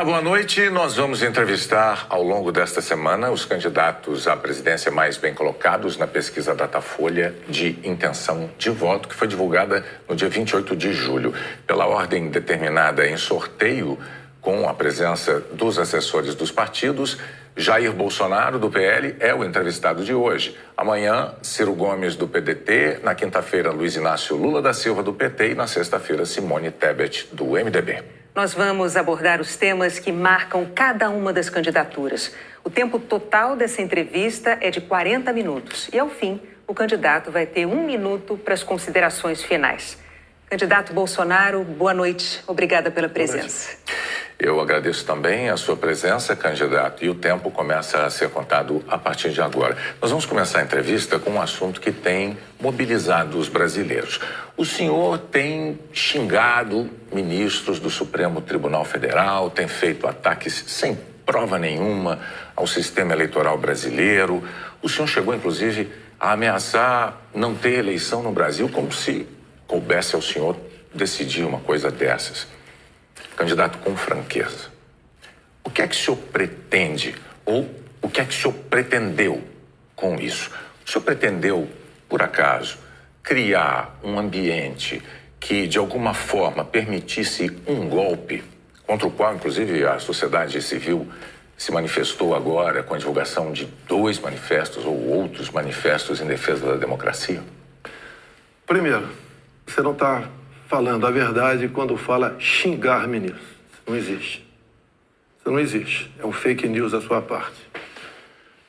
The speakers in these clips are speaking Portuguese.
Olá, boa noite. Nós vamos entrevistar ao longo desta semana os candidatos à presidência mais bem colocados na pesquisa Datafolha de intenção de voto, que foi divulgada no dia 28 de julho. Pela ordem determinada em sorteio, com a presença dos assessores dos partidos, Jair Bolsonaro, do PL, é o entrevistado de hoje. Amanhã, Ciro Gomes, do PDT. Na quinta-feira, Luiz Inácio Lula da Silva, do PT. E na sexta-feira, Simone Tebet, do MDB. Nós vamos abordar os temas que marcam cada uma das candidaturas. O tempo total dessa entrevista é de 40 minutos. E, ao fim, o candidato vai ter 1 minuto para as considerações finais. Candidato Bolsonaro, boa noite. Obrigada pela presença. Eu agradeço também a sua presença, candidato, e o tempo começa a ser contado a partir de agora. Nós vamos começar a entrevista com um assunto que tem mobilizado os brasileiros. O senhor tem xingado ministros do Supremo Tribunal Federal, tem feito ataques sem prova nenhuma ao sistema eleitoral brasileiro. O senhor chegou, inclusive, a ameaçar não ter eleição no Brasil, como se coubesse ao senhor decidir uma coisa dessas. Candidato, com franqueza, o que é que o senhor pretende ou o que é que o senhor pretendeu com isso? O senhor pretendeu, por acaso, criar um ambiente que, de alguma forma, permitisse um golpe, contra o qual, inclusive, a sociedade civil se manifestou agora com a divulgação de 2 manifestos ou outros manifestos em defesa da democracia? Primeiro, você não está falando a verdade quando fala xingar ministros. Isso não existe. Isso não existe. É um fake news da sua parte.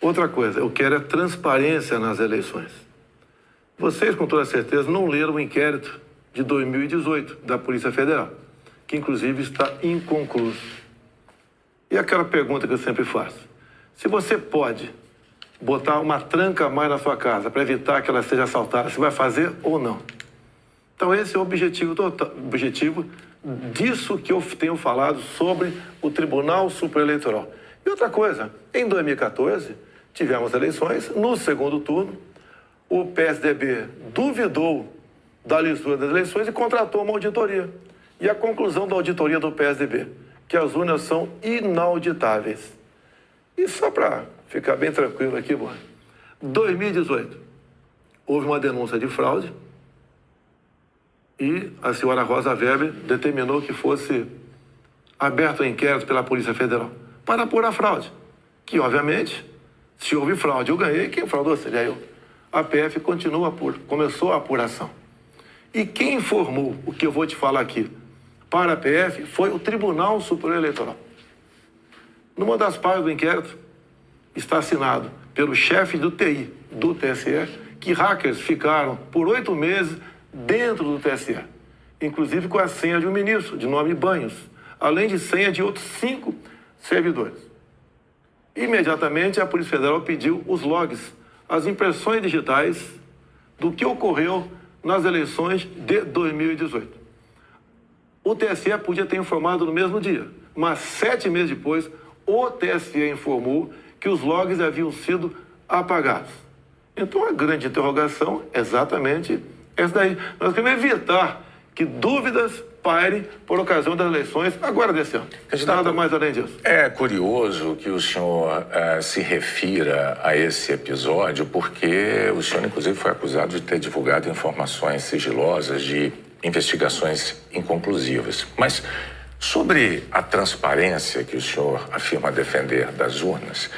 Outra coisa, eu quero é transparência nas eleições. Vocês, com toda certeza, não leram o inquérito de 2018 da Polícia Federal, que inclusive está inconcluso. E aquela pergunta que eu sempre faço: se você pode botar uma tranca a mais na sua casa para evitar que ela seja assaltada, você vai fazer ou não? Então esse é o objetivo disso que eu tenho falado sobre o Tribunal Superior Eleitoral. E outra coisa, em 2014, tivemos eleições, no segundo turno, o PSDB duvidou da lisura das eleições e contratou uma auditoria. E a conclusão da auditoria do PSDB, que as urnas são inauditáveis. E só para ficar bem tranquilo aqui, mano, 2018, houve uma denúncia de fraude, e a senhora Rosa Weber determinou que fosse aberto um inquérito pela Polícia Federal para apurar a fraude. Que, obviamente, se houve fraude, eu ganhei, quem fraudou seria eu. A PF começou a apuração. E quem informou o que eu vou te falar aqui para a PF foi o Tribunal Superior Eleitoral. Numa das partes do inquérito está assinado pelo chefe do TI, do TSE, que hackers ficaram por 8 meses dentro do TSE, inclusive com a senha de um ministro, de nome Banhos, além de senha de outros 5 servidores. Imediatamente, a Polícia Federal pediu os logs, as impressões digitais do que ocorreu nas eleições de 2018. O TSE podia ter informado no mesmo dia, mas 7 meses depois, o TSE informou que os logs haviam sido apagados. Então, a grande interrogação é exatamente essa daí. Nós queremos evitar que dúvidas pairem por ocasião das eleições agora desse ano. Nada mais além disso. É curioso que o senhor se refira a esse episódio, porque o senhor, inclusive, foi acusado de ter divulgado informações sigilosas de investigações inconclusivas. Mas sobre a transparência que o senhor afirma defender das urnas,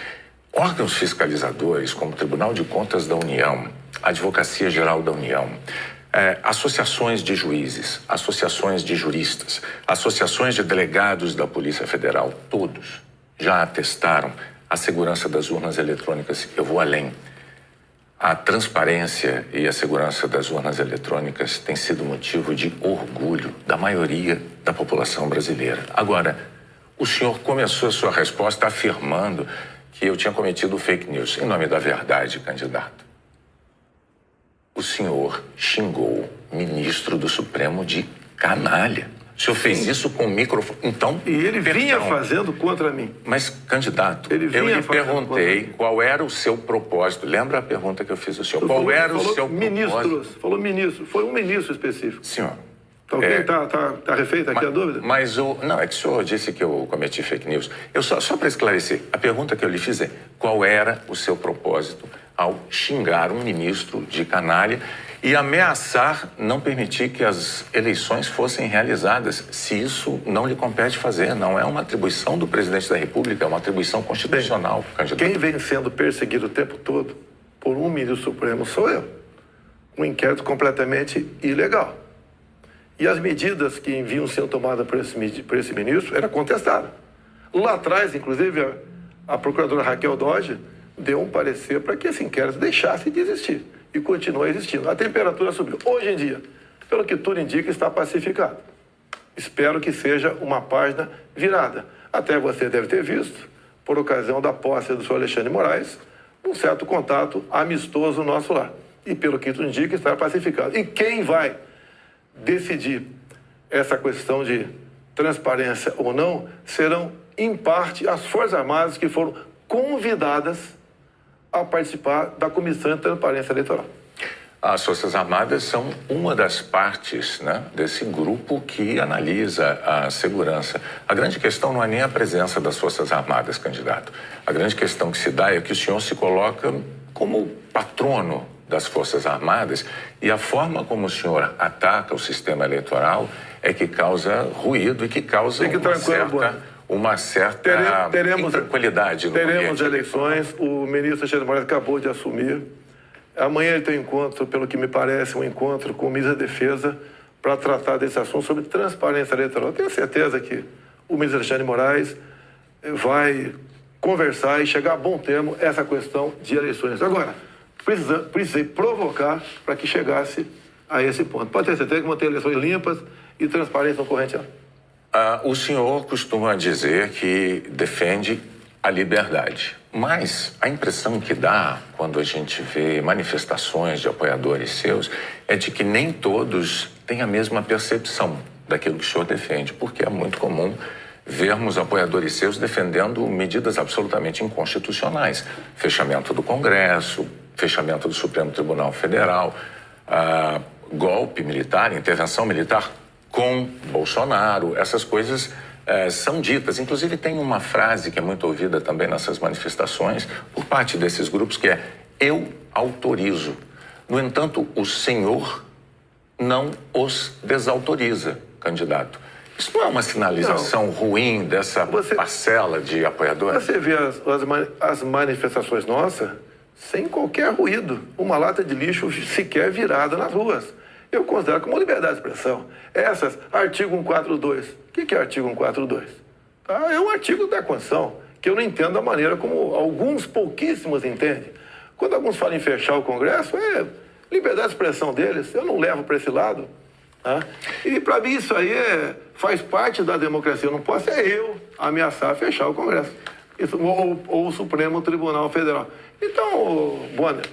órgãos fiscalizadores como o Tribunal de Contas da União, a Advocacia Geral da União, associações de juízes, associações de juristas, associações de delegados da Polícia Federal, todos já atestaram a segurança das urnas eletrônicas. Eu vou além. A transparência e a segurança das urnas eletrônicas tem sido motivo de orgulho da maioria da população brasileira. Agora, o senhor começou a sua resposta afirmando que eu tinha cometido fake news. Em nome da verdade, candidato, o senhor xingou o ministro do Supremo de canalha. O senhor fez isso com o microfone. Então, e ele vinha fazendo contra mim. Mas, candidato, eu lhe perguntei qual era o seu propósito. Lembra a pergunta que eu fiz ao senhor? Qual era o seu propósito? Falou ministro. Foi um ministro específico. Senhor, Tá ok? Tá refeita aqui a dúvida? Mas não, é que o senhor disse que eu cometi fake news. Só para esclarecer, a pergunta que eu lhe fiz é qual era o seu propósito ao xingar um ministro de canalha e ameaçar não permitir que as eleições fossem realizadas, se isso não lhe compete fazer. Não é uma atribuição do presidente da República, é uma atribuição constitucional. Bem, quem vem sendo perseguido o tempo todo por um ministro supremo sou eu. Um inquérito completamente ilegal. E as medidas que vinham sendo tomadas por esse ministro eram contestadas. Lá atrás, inclusive, a procuradora Raquel Dodge deu um parecer para que esse inquérito deixasse de existir. E continua existindo. A temperatura subiu. Hoje em dia, pelo que tudo indica, está pacificado. Espero que seja uma página virada. Até você deve ter visto, por ocasião da posse do senhor Alexandre de Moraes, um certo contato amistoso nosso lá. E pelo que tudo indica, está pacificado. E quem vai decidir essa questão de transparência ou não serão, em parte, as Forças Armadas que foram convidadas a participar da Comissão de Transparência Eleitoral. As Forças Armadas são uma das partes, né, desse grupo que analisa a segurança. A grande questão não é nem a presença das Forças Armadas, candidato. A grande questão que se dá é que o senhor se coloca como patrono das Forças Armadas e a forma como o senhor ataca o sistema eleitoral é que causa ruído e que causa uma certa intranquilidade no ambiente. Teremos eleições, o ministro Alexandre de Moraes acabou de assumir. Amanhã ele tem um encontro, pelo que me parece, um encontro com o ministro da Defesa para tratar desse assunto sobre transparência eleitoral. Eu tenho certeza que o ministro Alexandre de Moraes vai conversar e chegar a bom termo essa questão de eleições. Agora, precisei provocar para que chegasse a esse ponto. Pode ter certeza que vão ter eleições limpas e transparência no corrente ano. O senhor costuma dizer que defende a liberdade, mas a impressão que dá quando a gente vê manifestações de apoiadores seus é de que nem todos têm a mesma percepção daquilo que o senhor defende, porque é muito comum vermos apoiadores seus defendendo medidas absolutamente inconstitucionais. Fechamento do Congresso, fechamento do Supremo Tribunal Federal, golpe militar, intervenção militar com Bolsonaro, essas coisas são ditas. Inclusive tem uma frase que é muito ouvida também nessas manifestações por parte desses grupos que é: eu autorizo. No entanto, o senhor não os desautoriza, candidato. Isso não é uma sinalização ruim dessa parcela de apoiadores? Você vê as manifestações nossas sem qualquer ruído. Uma lata de lixo sequer virada nas ruas. Eu considero como liberdade de expressão. Essas, artigo 142. O que é artigo 142? É um artigo da Constituição, que eu não entendo da maneira como alguns pouquíssimos entendem. Quando alguns falam em fechar o Congresso, é liberdade de expressão deles. Eu não levo para esse lado. E para mim isso aí faz parte da democracia. Eu não posso eu ameaçar fechar o Congresso. Isso, ou o Supremo Tribunal Federal. Então, Bonner,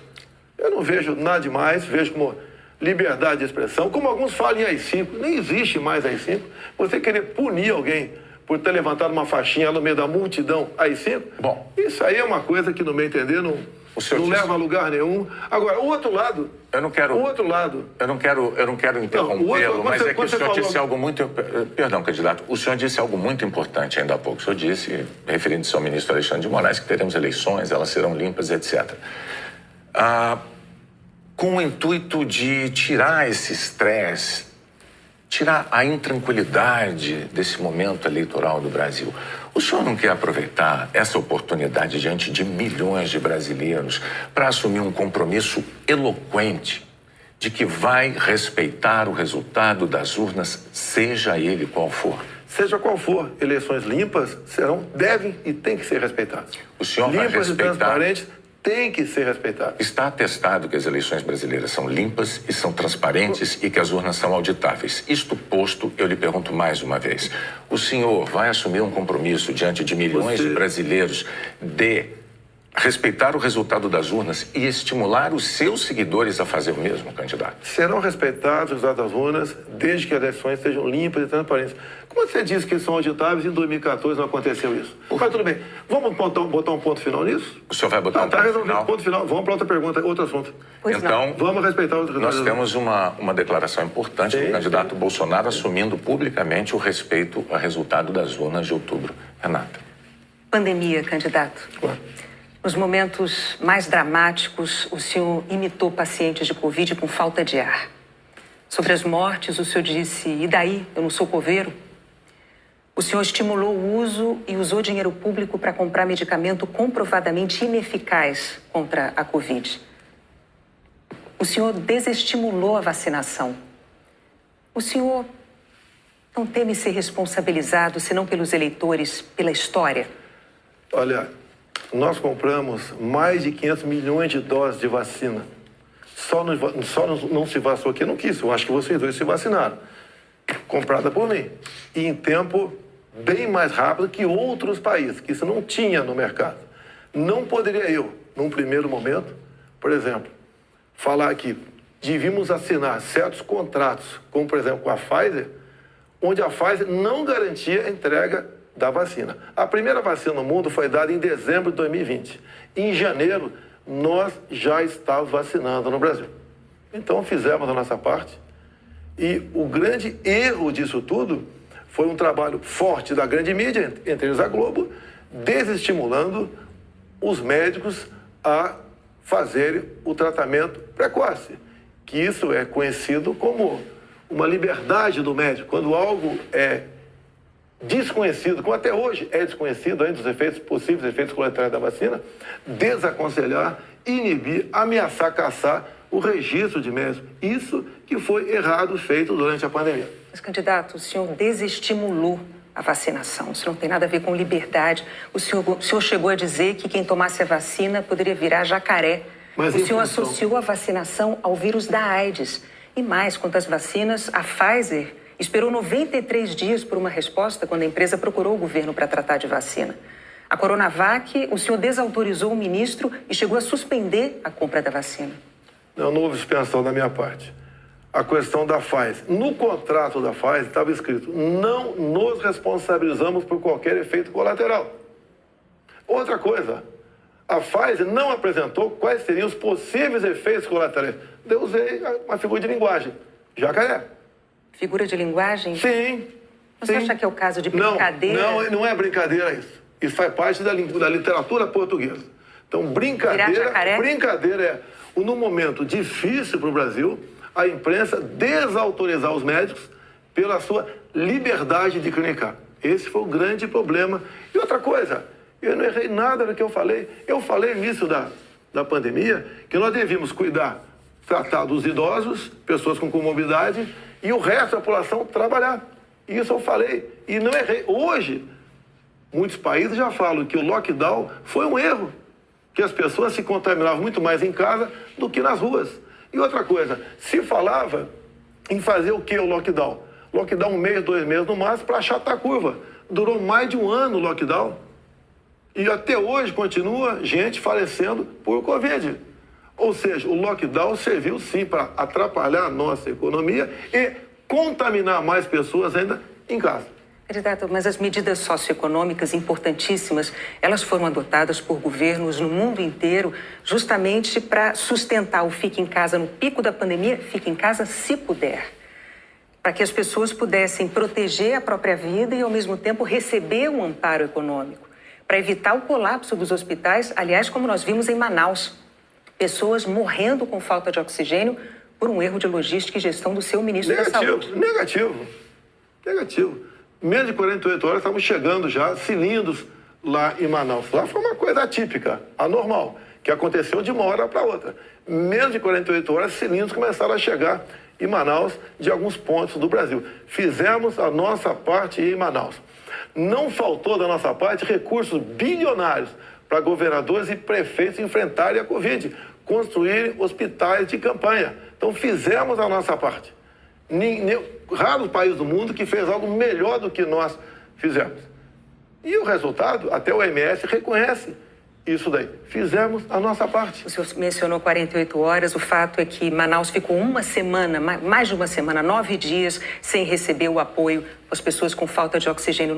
eu não vejo nada demais, vejo como liberdade de expressão, como alguns falam em AI-5, nem existe mais AI-5. Você querer punir alguém por ter levantado uma faixinha no meio da multidão AI-5, bom, isso aí é uma coisa que, no meu entender, não leva a lugar nenhum. Agora, o outro lado... Eu não quero interrompê-lo, mas é que o senhor disse algo muito... Perdão, candidato. O senhor disse algo muito importante ainda há pouco. O senhor disse, referindo-se ao ministro Alexandre de Moraes, que teremos eleições, elas serão limpas, etc. Com o intuito de tirar esse estresse, tirar a intranquilidade desse momento eleitoral do Brasil. O senhor não quer aproveitar essa oportunidade diante de milhões de brasileiros para assumir um compromisso eloquente de que vai respeitar o resultado das urnas, seja ele qual for? Seja qual for, eleições limpas devem e têm que ser respeitadas. O senhor vai respeitar... Limpas e transparentes tem que ser respeitadas. Está atestado que as eleições brasileiras são limpas e são transparentes e que as urnas são auditáveis. Isto posto, eu lhe pergunto mais uma vez. O senhor vai assumir um compromisso diante de milhões de brasileiros de respeitar o resultado das urnas e estimular os seus seguidores a fazer o mesmo, candidato? Serão respeitados os resultados das urnas desde que as eleições sejam limpas e transparentes. Como você disse que são auditáveis, em 2014 não aconteceu isso. Mas tudo bem. Vamos botar um ponto final nisso? O senhor vai botar ponto final? Vamos para outra pergunta, outro assunto. Então, vamos respeitar os resultados. Nós temos uma declaração importante do candidato Bolsonaro assumindo publicamente o respeito ao resultado das urnas de outubro. Renata. Pandemia, candidato. Claro. Nos momentos mais dramáticos, o senhor imitou pacientes de Covid com falta de ar. Sobre as mortes, o senhor disse, e daí? Eu não sou coveiro? O senhor estimulou o uso e usou dinheiro público para comprar medicamento comprovadamente ineficaz contra a Covid. O senhor desestimulou a vacinação. O senhor não teme ser responsabilizado, senão pelos eleitores, pela história? Olha, nós compramos mais de 500 milhões de doses de vacina. Só não se vacinou quem não quis. Eu acho que vocês dois se vacinaram. Comprada por mim. E em tempo bem mais rápido que outros países, que isso não tinha no mercado. Não poderia eu, num primeiro momento, por exemplo, falar que devíamos assinar certos contratos, como por exemplo com a Pfizer, onde a Pfizer não garantia a entrega da vacina. A primeira vacina no mundo foi dada em dezembro de 2020. Em janeiro, nós já estávamos vacinando no Brasil. Então, fizemos a nossa parte. E o grande erro disso tudo foi um trabalho forte da grande mídia, entre eles a Globo, desestimulando os médicos a fazerem o tratamento precoce, que isso é conhecido como uma liberdade do médico. Quando algo é desconhecido, como até hoje é desconhecido ainda os efeitos possíveis, efeitos colaterais da vacina, desaconselhar, inibir, ameaçar, caçar o registro de médicos. Isso que foi errado feito durante a pandemia. Mas, candidato, o senhor desestimulou a vacinação. Isso não tem nada a ver com liberdade. O senhor chegou a dizer que quem tomasse a vacina poderia virar jacaré. Mas o senhor associou a vacinação ao vírus da AIDS. E mais, quanto às vacinas, a Pfizer esperou 93 dias por uma resposta quando a empresa procurou o governo para tratar de vacina. A Coronavac, o senhor desautorizou o ministro e chegou a suspender a compra da vacina. Não houve suspensão da minha parte. A questão da Pfizer. No contrato da Pfizer estava escrito: não nos responsabilizamos por qualquer efeito colateral. Outra coisa, a Pfizer não apresentou quais seriam os possíveis efeitos colaterais. Eu usei uma figura de linguagem. Jacaré. Figura de linguagem? Sim. Você acha que é o caso de brincadeira? Não é brincadeira isso. Isso faz parte da literatura portuguesa. Então, brincadeira é, num momento difícil para o Brasil, a imprensa desautorizar os médicos pela sua liberdade de clinicar. Esse foi o grande problema. E outra coisa, eu não errei nada do que eu falei. Eu falei no início da pandemia que nós devíamos tratar dos idosos, pessoas com comorbidade, e o resto da população trabalhar. Isso eu falei e não errei. Hoje, muitos países já falam que o lockdown foi um erro, que as pessoas se contaminavam muito mais em casa do que nas ruas. E outra coisa, se falava em fazer o que o lockdown? Lockdown 1 mês, 2 meses no máximo para achatar a curva. Durou mais de 1 ano o lockdown. E até hoje continua gente falecendo por Covid. Ou seja, o lockdown serviu sim para atrapalhar a nossa economia e contaminar mais pessoas ainda em casa. Candidato, mas as medidas socioeconômicas importantíssimas, elas foram adotadas por governos no mundo inteiro justamente para sustentar o fique em casa no pico da pandemia, fique em casa se puder. Para que as pessoas pudessem proteger a própria vida e, ao mesmo tempo, receber um amparo econômico. Para evitar o colapso dos hospitais, aliás, como nós vimos em Manaus. Pessoas morrendo com falta de oxigênio por um erro de logística e gestão do seu ministro da Saúde. Negativo. Menos de 48 horas estavam chegando já cilindros lá em Manaus. Lá foi uma coisa atípica, anormal, que aconteceu de uma hora para outra. Menos de 48 horas, cilindros começaram a chegar em Manaus de alguns pontos do Brasil. Fizemos a nossa parte em Manaus. Não faltou da nossa parte recursos bilionários para governadores e prefeitos enfrentarem a Covid, construírem hospitais de campanha. Então fizemos a nossa parte. Raro país do mundo que fez algo melhor do que nós fizemos. E o resultado, até o OMS reconhece isso daí. Fizemos a nossa parte. O senhor mencionou 48 horas. O fato é que Manaus ficou uma semana, mais de uma semana, 9 dias, sem receber o apoio às pessoas com falta de oxigênio.